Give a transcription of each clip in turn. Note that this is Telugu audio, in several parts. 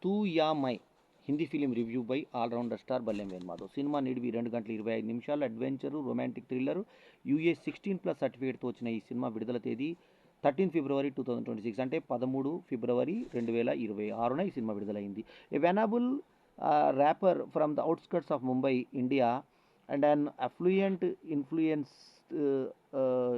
తూ Ya Main Hindi film review by allrounder star Ballem Venumadhav. Cinema నిడివి 2 గంటల 25 నిమిషాలు. అడ్వెంచరు, రొమాంటిక్ థ్రిల్లర్, యూఏ 16+ సర్టిఫికేట్తో వచ్చిన ఈ సినిమా విడుదల తేదీ 13 ఫిబ్రవరి 2026, అంటే 13 ఫిబ్రవరి 2026న ఈ సినిమా విడుదలైంది. A vulnerable rapper from the outskirts of Mumbai, India, and an affluent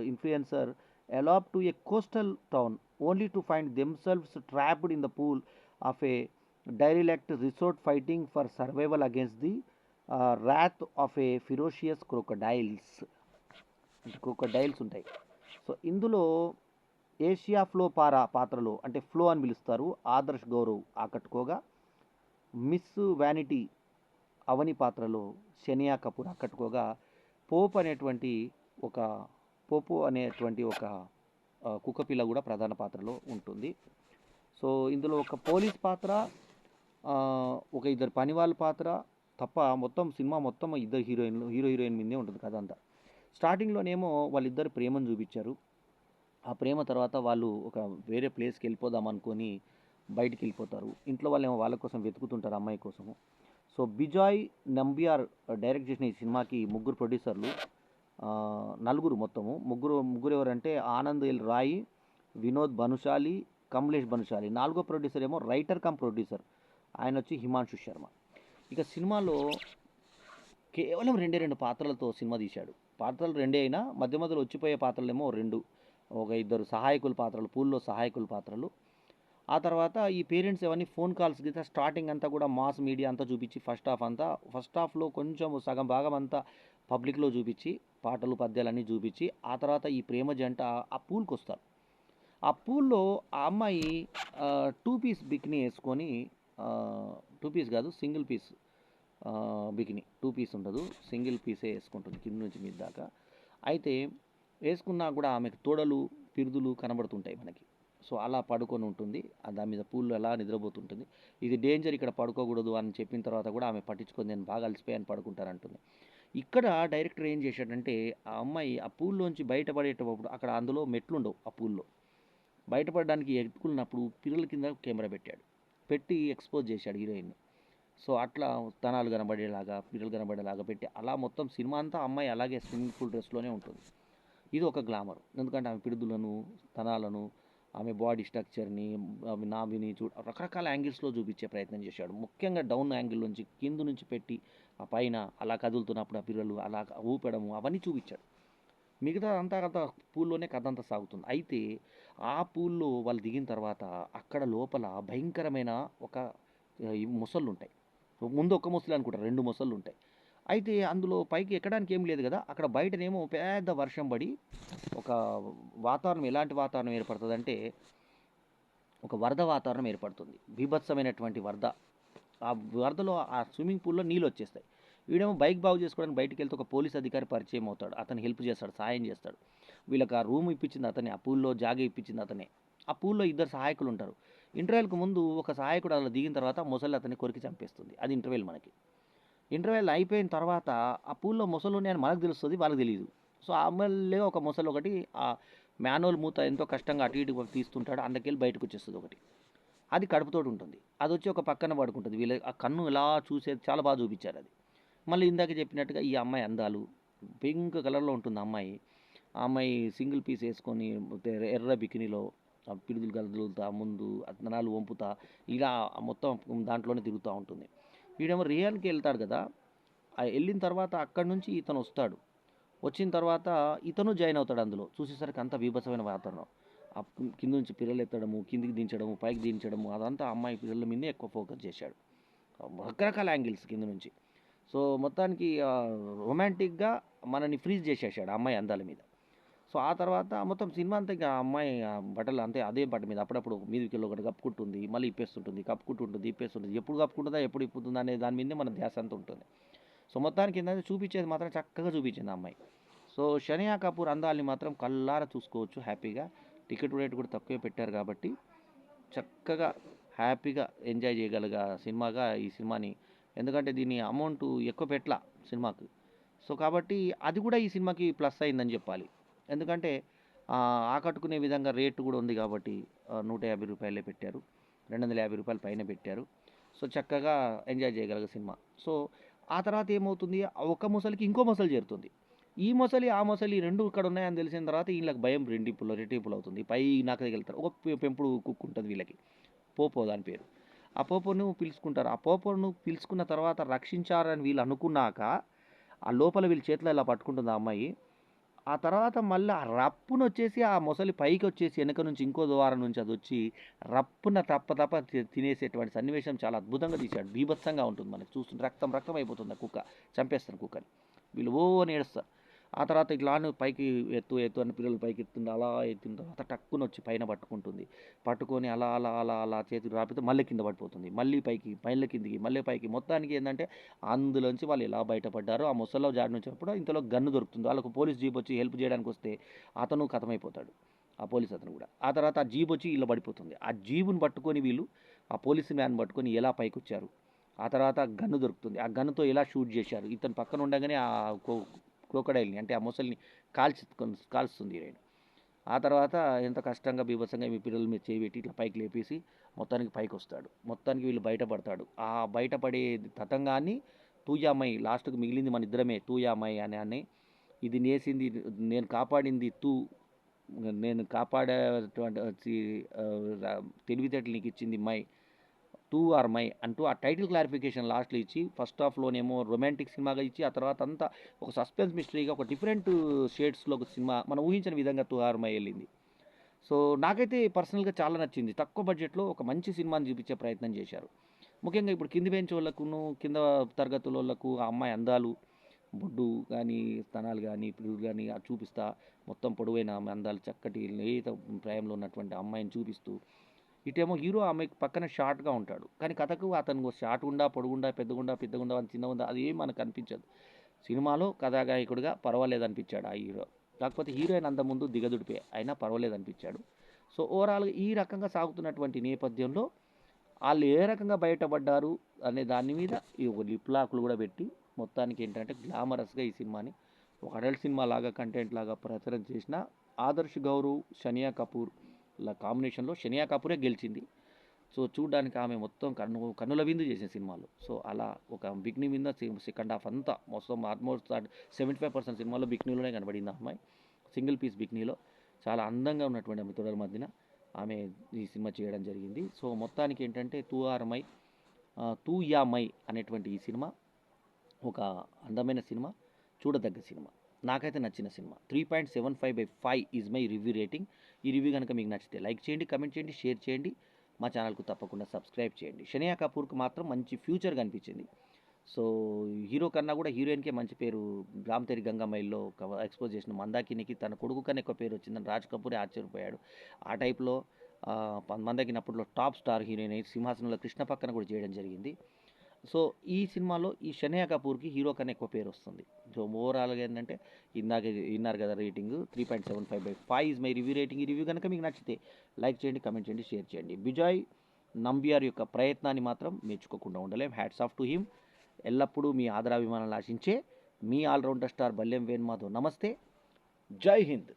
influencer eloped to a coastal town only to find themselves trapped in the pool of a derelict resort, fighting for survival against the wrath of a ferocious crocodiles ఉంటాయి. సో ఇందులో ఏషియా ఫ్లో పాత్రలో, అంటే ఫ్లో అని పిలుస్తారు, ఆదర్శ్ గౌరవ్ ఆకట్టుకోగా, మిస్ వ్యానిటీ అవని పాత్రలో షనియా కపూర్ ఆకట్టుకోగా, పోపు అనేటువంటి ఒక కుక్కపిల్ల కూడా ప్రధాన పాత్రలో ఉంటుంది. సో ఇందులో ఒక పోలీస్ పాత్ర, ఒక ఇద్దరు పనివాళ్ళ పాత్ర తప్ప మొత్తం సినిమా మొత్తం ఇద్దరు హీరో హీరోయిన్ మీదే ఉంటుంది కథ అంతా. స్టార్టింగ్లోనేమో వాళ్ళిద్దరు ప్రేమను చూపించారు. ఆ ప్రేమ తర్వాత వాళ్ళు ఒక వేరే ప్లేస్కి వెళ్ళిపోదాం అనుకొని బయటికి వెళ్ళిపోతారు. ఇంట్లో వాళ్ళేమో వాళ్ళ కోసం వెతుకుతుంటారు, అమ్మాయి కోసము. సో బిజాయ్ నంబియార్ డైరెక్ట్ చేసిన ఈ సినిమాకి ముగ్గురు ప్రొడ్యూసర్లు, నలుగురు మొత్తము. ముగ్గురు ఎవరంటే ఆనంద్ ఎల్ రాయ్, వినోద్ బనుశాలి, కమలేష్ బనుశాలి. నాలుగో ప్రొడ్యూసర్ ఏమో రైటర్ కమ్ ప్రొడ్యూసర్, ఆయన వచ్చి హిమాంశు శర్మ. ఇక సినిమాలో కేవలం 2 పాత్రలతో సినిమా తీశాడు. పాత్రలు 2 అయినా మధ్య మధ్యలో వచ్చిపోయే పాత్రలేమో 2, ఒక ఇద్దరు సహాయకుల పాత్రలు, పూల్లో సహాయకుల పాత్రలు. ఆ తర్వాత ఈ పేరెంట్స్ అవన్నీ ఫోన్ కాల్స్ గిట్లా స్టార్టింగ్ అంతా కూడా మాస్ మీడియా అంతా చూపించి, ఫస్ట్ హాఫ్లో కొంచెం సగం భాగం అంతా పబ్లిక్లో చూపించి, పాటలు పద్యాలన్నీ చూపించి, ఆ తర్వాత ఈ ప్రేమ జంట ఆ పూల్కి వస్తారు. ఆ పూల్లో ఆ అమ్మాయి 2 పీస్ బికినీ వేసుకొని, 2 పీస్ కాదు, సింగిల్ పీస్ బికినీ, 2 పీస్ ఉండదు, సింగిల్ పీసే వేసుకుంటుంది కింద నుంచి మీద దాకా. అయితే వేసుకున్నా కూడా ఆమెకు తోడలు పిరుదులు కనబడుతుంటాయి మనకి. సో అలా పడుకొని ఉంటుంది, దాని మీద పూల్లో ఎలా నిద్రపోతుంటుంది. ఇది డేంజర్, ఇక్కడ పడుకోకూడదు అని చెప్పిన తర్వాత కూడా ఆమె పట్టించుకొని, నేను బాగా అలసిపోయాను పడుకుంటానంటుంది. ఇక్కడ డైరెక్టర్ ఏం చేశాడంటే, ఆ అమ్మాయి ఆ పూల్లోంచి బయటపడేటప్పుడు అక్కడ అందులో మెట్లుండవు, ఆ పూల్లో బయటపడడానికి ఎత్తుకున్నప్పుడు పిల్లల కింద కెమెరా పెట్టి ఎక్స్పోజ్ చేశాడు హీరోయిన్ని. సో అట్లా స్తనాలు కనబడేలాగా, పిల్లలు కనబడేలాగా పెట్టి, అలా మొత్తం సినిమా అంతా అమ్మాయి అలాగే స్విమ్మింగ్ పూల్ డ్రెస్లోనే ఉంటుంది. ఇది ఒక గ్లామర్, ఎందుకంటే ఆమె పిడుదులను, స్తనాలను, ఆమె బాడీ స్ట్రక్చర్ని, ఆమె నాభిని రకరకాల యాంగిల్స్లో చూపించే ప్రయత్నం చేశాడు. ముఖ్యంగా డౌన్ యాంగిల్ నుంచి, కింద నుంచి పెట్టి ఆ పైన అలా కదులుతున్నప్పుడు ఆ పిల్లలు అలా ఊపడము అవన్నీ చూపించాడు. మిగతా అంతా కథ పూల్లోనే కథ అంతా సాగుతుంది. అయితే ఆ పూల్లో వాళ్ళు దిగిన తర్వాత అక్కడ లోపల భయంకరమైన ఒక మొసళ్ళు ఉంటాయి. ముందు ఒక మొసలు అనుకుంటా, 2 మొసళ్ళు ఉంటాయి. అయితే అందులో పైకి ఎక్కడానికి ఏం లేదు కదా, అక్కడ బయటనేమో పెద్ద వర్షం పడి ఒక వాతావరణం, ఎలాంటి వాతావరణం ఏర్పడుతుంది అంటే ఒక వరద వాతావరణం ఏర్పడుతుంది, బీభత్సమైనటువంటి వరద. ఆ వరదలో ఆ స్విమ్మింగ్ పూల్లో నీళ్ళు వచ్చేస్తాయి. వీడేమో బైక్ బాగు చేసుకోవడానికి బయటికి వెళ్తే ఒక పోలీస్ అధికారి పరిచయం అవుతాడు, అతను హెల్ప్ చేస్తాడు, సాయం చేస్తాడు. వీళ్ళకి ఆ రూమ్ ఇప్పించింది అతనే, ఆ పూల్లో జాగా ఇప్పించింది అతనే. ఆ పూల్లో 2 సహాయకులు ఉంటారు. ఇంటర్వెల్కి ముందు ఒక సహాయకుడు అలా దిగిన తర్వాత మొసలి అతన్ని కొరికి చంపేస్తుంది. అది ఇంటర్వెల్. మనకి ఇంటర్వెల్ అయిపోయిన తర్వాత ఆ పూల్లో మొసలు ఉన్నాయని మనకు తెలుస్తుంది, వాళ్ళకి తెలియదు. సో ఆ అమ్మాయిలో ఒక మొసలు ఒకటి ఆ మాన్యువల్ మూత ఎంతో కష్టంగా అటు ఇటు తీస్తుంటాడు, అందుకెళ్ళి బయటకు వచ్చేస్తుంది ఒకటి. అది కడుపుతోటి ఉంటుంది, అది వచ్చి ఒక పక్కన పడుకుంటుంది. వీళ్ళ ఆ కన్ను ఎలా చూసేది చాలా బాగా చూపించారు అది. మళ్ళీ ఇందాక చెప్పినట్టుగా ఈ అమ్మాయి అందాలు, పింక్ కలర్లో ఉంటుంది అమ్మాయి. ఆ అమ్మాయి సింగిల్ పీస్ వేసుకొని ఎర్ర బికినీలో పిడుదులు కదులుతా, ముందు అత్తనాలు వంపుతా, ఇలా మొత్తం దాంట్లోనే తిరుగుతూ ఉంటుంది. వీడేమో రియాల్కి వెళ్తాడు కదా, వెళ్ళిన తర్వాత అక్కడి నుంచి ఇతను వస్తాడు. వచ్చిన తర్వాత ఇతను జాయిన్ అవుతాడు అందులో. చూసేసరికి అంత బీభత్సమైన వాతావరణం. కింద నుంచి పిల్లలు ఎత్తడము, కిందికి దించడము, పైకి దించడము, అదంతా అమ్మాయి పిల్లల మీదే ఎక్కువ ఫోకస్ చేశాడు, రకరకాల యాంగిల్స్ కింద నుంచి. సో మొత్తానికి రొమాంటిక్గా మనని ఫ్రీజ్ చేసేసాడు అమ్మాయి అందాల మీద. సో ఆ తర్వాత మొత్తం సినిమా అంతా ఇక అమ్మాయి బట్టలు అంతే అదే బట్ట మీద అప్పుడప్పుడు మీదకి వెళ్ళి ఒకటి కప్పుకుంటుంది, మళ్ళీ ఇప్పేస్తుంటుంది, కప్పుకుంటుంటుంది, ఇప్పేస్తుంటుంది. ఎప్పుడు కప్పుకుంటుందా, ఎప్పుడు ఇప్పుతుందా అనే దాని మీదే మన ధ్యాస అంతా ఉంటుంది. సో మొత్తానికి ఏంటంటే చూపించేది మాత్రం చక్కగా చూపించింది అమ్మాయి. సో షనియా కపూర్ అందాలని మాత్రం కళ్ళారా చూసుకోవచ్చు హ్యాపీగా. టికెట్ రేట్ కూడా తక్కువే పెట్టారు కాబట్టి చక్కగా హ్యాపీగా ఎంజాయ్ చేయగలిగా సినిమాగా ఈ సినిమాని. ఎందుకంటే దీని అమౌంట్ ఎక్కువ పెట్టలా సినిమాకి. సో కాబట్టి అది కూడా ఈ సినిమాకి ప్లస్ అయిందని చెప్పాలి. ఎందుకంటే ఆకట్టుకునే విధంగా రేటు కూడా ఉంది కాబట్టి 150 రూపాయలే పెట్టారు, 250 రూపాయల పైన పెట్టారు. సో చక్కగా ఎంజాయ్ చేయగలిగే సినిమా. సో ఆ తర్వాత ఏమవుతుంది, ఆ ఒక మొసలికి ఇంకో మొసలి చేరుతుంది. ఈ మొసలి, ఆ మొసలి 2 ఇక్కడ ఉన్నాయని తెలిసిన తర్వాత ఈళ్ళకి భయం రెట్టింపులవుతుంది. పై నక్కడికెళ్తారు. ఒక పెంపుడు కుక్క ఉంటది వీళ్ళకి. పోపో దాని పేరు. ఆ పోపోను పిలుచుకుంటారు. ఆ పోపోను పిలుచుకున్న తర్వాత రక్షించారని వీళ్ళు అనుకున్నాక, ఆ లోపల వీళ్ళ చేతిలో ఇలా పట్టుకుంటుంది ఆ అమ్మాయి. ఆ తర్వాత మళ్ళా రప్పునొచ్చేసి ఆ మొసలి పైకొచ్చేసి వెనక నుంచి ఇంకో ద్వారం నుంచి అదొచ్చి రప్పున తప్ప తినేసేటువంటి సన్నివేశం చాలా అద్భుతంగా తీశాడు. బీభత్సంగా ఉంటుంది మనకు చూస్తుంటే రక్తం రక్తం అయిపోతుంది ఆ కుక్క. చంపేస్తారు కుక్కని. వీళ్ళు ఓ అని ఏడుస్తారు. ఆ తర్వాత ఇట్లా అని పైకి ఎత్తు అని పిల్లలు పైకి ఎత్తుంది. అలా ఎత్తిన తర్వాత టక్కునొచ్చి పైన పట్టుకుంటుంది. పట్టుకొని అలా చేతులు రాపితే మళ్ళీ కింద పడిపోతుంది. మళ్ళీ పైకి, మళ్ళీ కిందికి, మళ్ళీ పైకి. మొత్తానికి ఏందంటే అందులోంచి వాళ్ళు ఎలా బయటపడ్డారో ఆ ముసల్లో జాడి నుంచి అప్పుడు ఇంతలో గన్ను దొరుకుతుంది. వాళ్ళకు పోలీస్ జీప్ వచ్చి హెల్ప్ చేయడానికి వస్తే అతను కథమైపోతాడు. ఆ పోలీస్ అతను కూడా. ఆ తర్వాత ఆ జీప్ వచ్చి ఇలా పడిపోతుంది. ఆ జీబుని పట్టుకొని వీళ్ళు ఆ పోలీస్ మ్యాన్ పట్టుకొని ఎలా పైకొచ్చారు. ఆ తర్వాత గన్ను దొరుకుతుంది. ఆ గన్నుతో ఎలా షూట్ చేశారు. ఇతను పక్కన ఉండగానే ఆ క్రోకడైల్ని అంటే ఆ మొసలిని కాల్స్తుంది హీరోయిన్. ఆ తర్వాత ఎంత కష్టంగా బీభత్సంగా మీ పిల్లల మీద చేయి పెట్టి ఇట్లా పైకి లేపేసి మొత్తానికి పైకి వస్తాడు. మొత్తానికి వీళ్ళు బయటపడతాడు. ఆ బయటపడే తతంగాన్ని తూయామై లాస్ట్కి మిగిలింది మన ఇద్దరమే తూయామై అని ఇది నేసింది నేను కాపాడింది నేను కాపాడేటువంటి తెలివితేటలు నీకు ఇచ్చింది మై టూ ఆర్ మై అంటూ ఆ టైటిల్ క్లారిఫికేషన్ లాస్ట్లో ఇచ్చి ఫస్ట్ హాఫ్లోనేమో రొమాంటిక్ సినిమాగా ఇచ్చి ఆ తర్వాత అంతా ఒక సస్పెన్స్ మిస్టరీగా ఒక డిఫరెంట్ షేడ్స్లో ఒక సినిమా మనం ఊహించిన విధంగా టూ ఆర్ మై వెళ్ళింది. సో నాకైతే పర్సనల్గా చాలా నచ్చింది. తక్కువ బడ్జెట్లో ఒక మంచి సినిమాని చూపించే ప్రయత్నం చేశారు. ముఖ్యంగా ఇప్పుడు కింది బెంచ్ వాళ్ళకును కింద తరగతుల వాళ్ళకు ఆ అమ్మాయి అందాలు బొడ్డు కానీ స్తనాలు కానీ ఇప్పుడు కానీ చూపిస్తా మొత్తం పొడవైన ఆమె అందాలు చక్కటి లేత ప్రాయంలో ఉన్నటువంటి అమ్మాయిని చూపిస్తూ ఇటేమో హీరో ఆమెకు పక్కన షార్ట్గా ఉంటాడు. కానీ కథకు అతను షార్ట్ ఉండా పొడుగుండా పెద్దగుండా చిన్నగుండా అది ఏం మనకు అనిపించదు. సినిమాలో కథాగాయకుడిగా పర్వాలేదు అనిపించాడు ఆ హీరో. కాకపోతే హీరోయిన్ అంత ముందు దిగదుడిపే అయినా పర్వాలేదు అనిపించాడు. సో ఓవరాల్గా ఈ రకంగా సాగుతున్నటువంటి నేపథ్యంలో వాళ్ళు ఏ రకంగా బయటపడ్డారు అనే దాని మీద ఈ ఒక లిప్ లాక్లు కూడా పెట్టి మొత్తానికి ఏంటంటే గ్లామరస్గా ఈ సినిమాని ఒక అడల్ట్ సినిమా లాగా కంటెంట్ లాగా ప్రచారం చేసిన ఆదర్శ్ గౌరవ్ షనియా కపూర్ ల కాంబినేషన్లో షనియా కపూరే గెలిచింది. సో చూడడానికి ఆమె మొత్తం కన్నుల విందు చేసిన సినిమాలు. సో అలా ఒక బిక్నీ మీద సెకండ్ హాఫ్ అంతా మొత్తం ఆల్మోస్ట్ 75% సినిమాలో బిక్నీలోనే కనబడింది ఆ అమ్మాయి. సింగిల్ పీస్ బిక్నీలో చాలా అందంగా ఉన్నటువంటి ఆమె తొడల మధ్యన ఆమె ఈ సినిమా చేయడం జరిగింది. సో మొత్తానికి ఏంటంటే తూ యా మై అనేటువంటి ఈ సినిమా ఒక అందమైన సినిమా, చూడదగ్గ సినిమా. నాకైతే నచ్చిన cinema 3.75/5 is my review rating. ఈ రివ్యూ కనుక మీకు నచ్చితే లైక్ చేయండి, కమెంట్ చేయండి, షేర్ చేయండి. మా ఛానల్కు తప్పకుండా సబ్స్క్రైబ్ చేయండి. షనియా కపూర్కి మాత్రం మంచి ఫ్యూచర్ కనిపించింది. సో హీరో కన్నా కూడా హీరోయిన్కే మంచి పేరు. రామ్ తెరి గంగామైల్లో ఎక్స్పోజ్ చేసిన మందాకినికి తన కొడుకు కన్నా ఎక్కువ పేరు వచ్చిందని రాజ్ కపూరే ఆశ్చర్యపోయాడు. ఆ టైప్లో మందాకిని అప్పట్లో టాప్ స్టార్ హీరోయిన్ అయి సింహాసనంలో కృష్ణ పక్కన కూడా చేయడం జరిగింది. సో ఈ సినిమాలో ఈ షనియా కపూర్కి హీరో కన్నా ఎక్కువ పేరు వస్తుంది. సో ఓవరాల్గా ఏంటంటే విన్నారు కదా rating 3.75/5 is my review rating. ఈ రివ్యూ కనుక మీకు నచ్చితే లైక్ చేయండి, కమెంట్ చేయండి, షేర్ చేయండి. బిజాయ్ నంబియార్ యొక్క ప్రయత్నాన్ని మాత్రం మెచ్చుకోకుండా ఉండలేం. Hats off to him. ఎల్లప్పుడూ మీ ఆదరాభిమానాలు ఆశించే మీ ఆల్రౌండర్ స్టార్ బల్లెం వేణుమాధవ్. నమస్తే, జై హింద్.